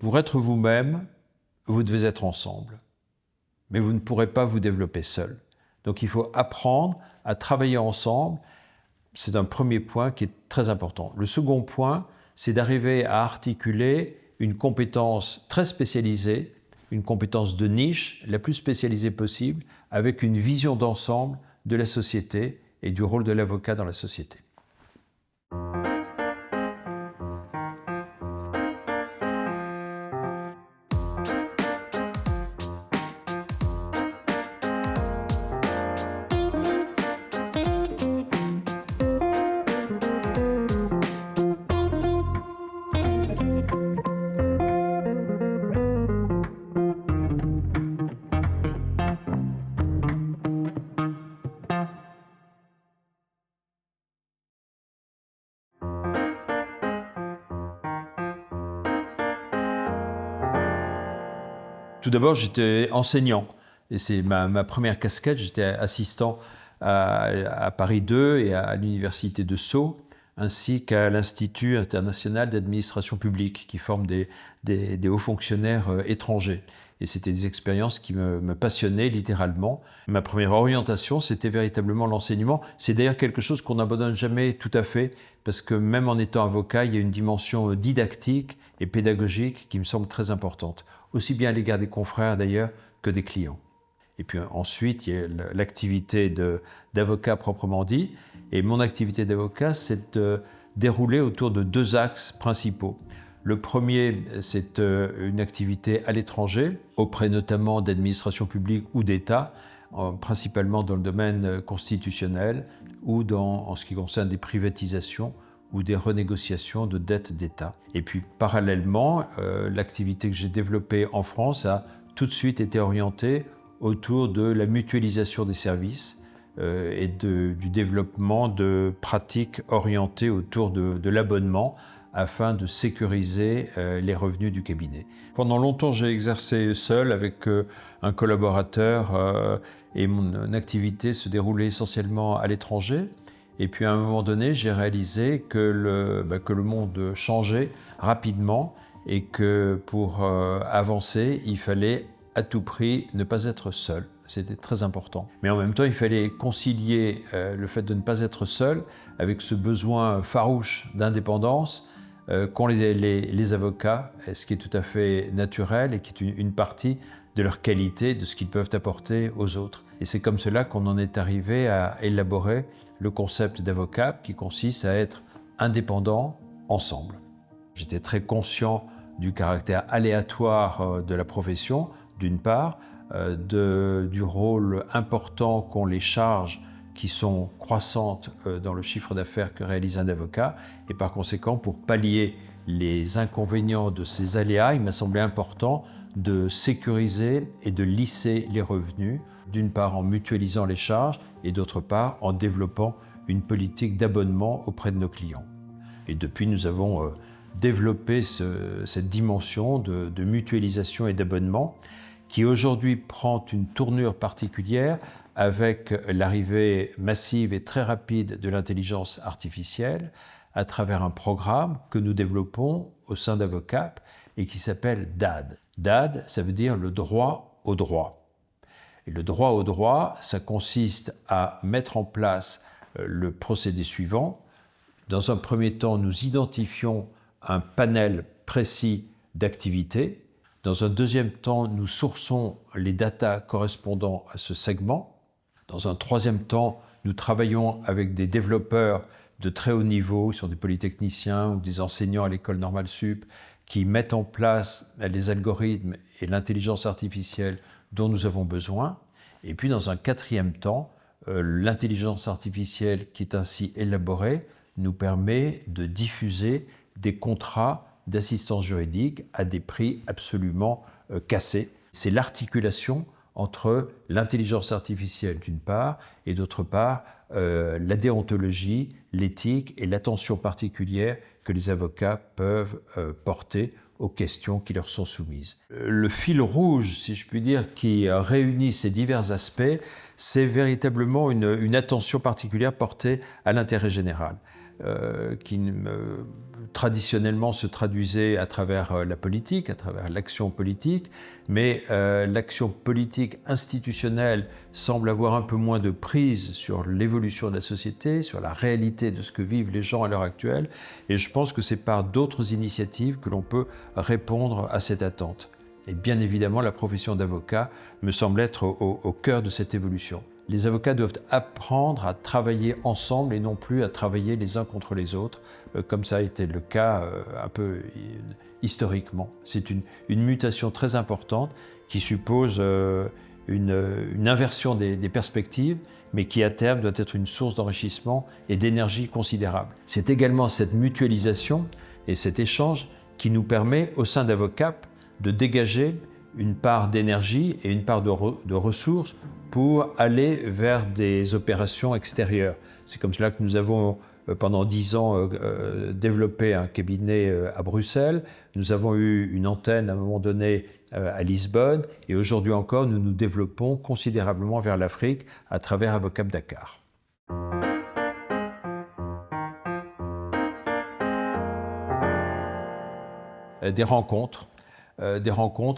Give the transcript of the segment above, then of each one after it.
Pour être vous-même, vous devez être ensemble. Mais vous ne pourrez pas vous développer seul. Donc il faut apprendre à travailler ensemble. C'est un premier point qui est très important. Le second point, c'est d'arriver à articuler une compétence très spécialisée, une compétence de niche, la plus spécialisée possible, avec une vision d'ensemble de la société et du rôle de l'avocat dans la société. Tout d'abord, j'étais enseignant. Et c'est ma première casquette. J'étais assistant à Paris 2 et à l'université de Sceaux, ainsi qu'à l'Institut international d'administration publique, qui forme des hauts fonctionnaires étrangers. Et c'était des expériences qui me passionnaient littéralement. Ma première orientation, c'était véritablement l'enseignement. C'est d'ailleurs quelque chose qu'on n'abandonne jamais tout à fait, parce que même en étant avocat, il y a une dimension didactique et pédagogique qui me semble très importante, aussi bien à l'égard des confrères d'ailleurs que des clients. Et puis ensuite, il y a l'activité d'avocat proprement dit. Et mon activité d'avocat s'est déroulée autour de deux axes principaux. Le premier, c'est une activité à l'étranger, auprès notamment d'administrations publiques ou d'État, principalement dans le domaine constitutionnel ou en ce qui concerne des privatisations ou des renégociations de dettes d'État. Et puis parallèlement, l'activité que j'ai développée en France a tout de suite été orientée autour de la mutualisation des services et du développement de pratiques orientées autour de l'abonnement afin de sécuriser les revenus du cabinet. Pendant longtemps, j'ai exercé seul avec un collaborateur et mon activité se déroulait essentiellement à l'étranger. Et puis à un moment donné, j'ai réalisé que le monde changeait rapidement et que pour avancer, il fallait à tout prix ne pas être seul. C'était très important. Mais en même temps, il fallait concilier le fait de ne pas être seul avec ce besoin farouche d'indépendance qu'ont les avocats, ce qui est tout à fait naturel et qui est une partie de leur qualité, de ce qu'ils peuvent apporter aux autres. Et c'est comme cela qu'on en est arrivé à élaborer le concept d'avocat qui consiste à être indépendant ensemble. J'étais très conscient du caractère aléatoire de la profession, d'une part, du rôle important qu'ont les charges qui sont croissantes dans le chiffre d'affaires que réalise un avocat, et par conséquent, pour pallier les inconvénients de ces aléas, il m'a semblé important de sécuriser et de lisser les revenus, d'une part en mutualisant les charges et d'autre part en développant une politique d'abonnement auprès de nos clients. Et depuis, nous avons développé cette dimension de mutualisation et d'abonnement qui aujourd'hui prend une tournure particulière avec l'arrivée massive et très rapide de l'intelligence artificielle à travers un programme que nous développons au sein d'Avocap et qui s'appelle DAD. DAD, ça veut dire le droit au droit. Et le droit au droit, ça consiste à mettre en place le procédé suivant. Dans un premier temps, nous identifions un panel précis d'activités. Dans un deuxième temps, nous sourçons les datas correspondant à ce segment. Dans un troisième temps, nous travaillons avec des développeurs de très haut niveau, qui sont des polytechniciens ou des enseignants à l'école normale sup, qui mettent en place les algorithmes et l'intelligence artificielle dont nous avons besoin. Et puis dans un quatrième temps, l'intelligence artificielle qui est ainsi élaborée nous permet de diffuser des contrats d'assistance juridique à des prix absolument cassés. C'est l'articulation entre l'intelligence artificielle d'une part et d'autre part la déontologie, l'éthique et l'attention particulière que les avocats peuvent porter aux questions qui leur sont soumises. Le fil rouge, si je puis dire, qui réunit ces divers aspects, c'est véritablement une attention particulière portée à l'intérêt général. traditionnellement se traduisait à travers la politique, à travers l'action politique, mais l'action politique institutionnelle semble avoir un peu moins de prise sur l'évolution de la société, sur la réalité de ce que vivent les gens à l'heure actuelle, et je pense que c'est par d'autres initiatives que l'on peut répondre à cette attente. Et bien évidemment, la profession d'avocat me semble être au cœur de cette évolution. Les avocats doivent apprendre à travailler ensemble et non plus à travailler les uns contre les autres, comme ça a été le cas un peu historiquement. C'est une mutation très importante qui suppose une inversion des perspectives, mais qui à terme doit être une source d'enrichissement et d'énergie considérable. C'est également cette mutualisation et cet échange qui nous permet, au sein d'Avocap, de dégager une part d'énergie et une part de ressources pour aller vers des opérations extérieures. C'est comme cela que nous avons, pendant 10 ans, développé un cabinet à Bruxelles. Nous avons eu une antenne à un moment donné à Lisbonne. Et aujourd'hui encore, nous nous développons considérablement vers l'Afrique à travers Avocap Dakar. Des rencontres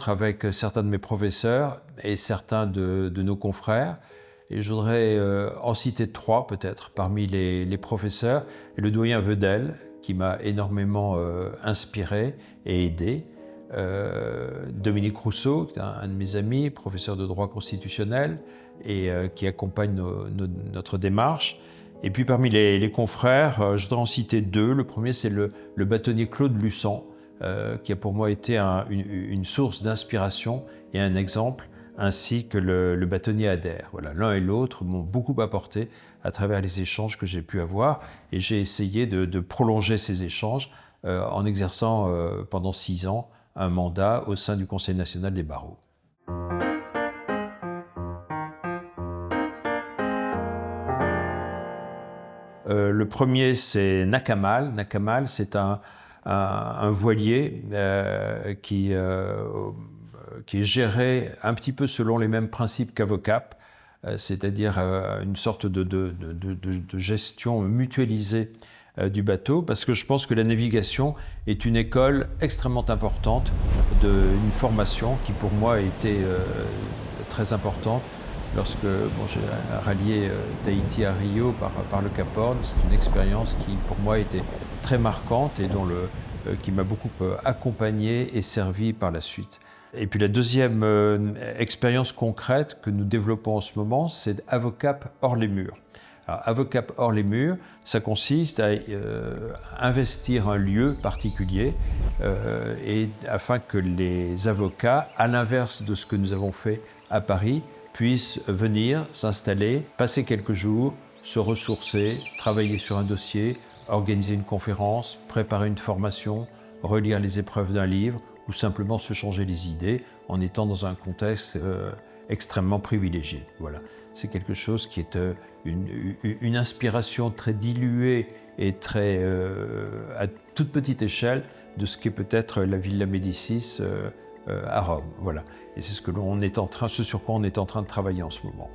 avec certains de mes professeurs et certains de nos confrères. Et je voudrais en citer 3 peut-être parmi les professeurs. Et le doyen Vedel, qui m'a énormément inspiré et aidé. Dominique Rousseau, qui est un de mes amis, professeur de droit constitutionnel, et qui accompagne notre démarche. Et puis parmi les confrères, je voudrais en citer 2. Le premier, c'est le bâtonnier Claude Luçon, qui a pour moi été une source d'inspiration et un exemple, ainsi que le bâtonnier Adair. Voilà, l'un et l'autre m'ont beaucoup apporté à travers les échanges que j'ai pu avoir, et j'ai essayé de prolonger ces échanges en exerçant pendant 6 ans un mandat au sein du Conseil national des barreaux. Le premier, c'est Nakamal. Nakamal, c'est un voilier qui est géré un petit peu selon les mêmes principes qu'Avocap, c'est-à-dire une sorte de gestion mutualisée du bateau, parce que je pense que la navigation est une école extrêmement importante, une formation qui pour moi a été très importante. Lorsque j'ai rallié Tahiti à Rio par le Cap Horn, c'est une expérience qui pour moi était très marquante et qui m'a beaucoup accompagné et servi par la suite. Et puis la deuxième expérience concrète que nous développons en ce moment, c'est Avocap hors les murs. Alors, Avocap hors les murs, ça consiste à investir un lieu particulier et afin que les avocats, à l'inverse de ce que nous avons fait à Paris, puissent venir s'installer, passer quelques jours, se ressourcer, travailler sur un dossier, organiser une conférence, préparer une formation, relire les épreuves d'un livre ou simplement se changer les idées en étant dans un contexte extrêmement privilégié. Voilà. C'est quelque chose qui est une inspiration très diluée et très à toute petite échelle de ce qu'est peut-être la Villa Médicis à Rome. Voilà. Et c'est ce sur quoi on est en train de travailler en ce moment.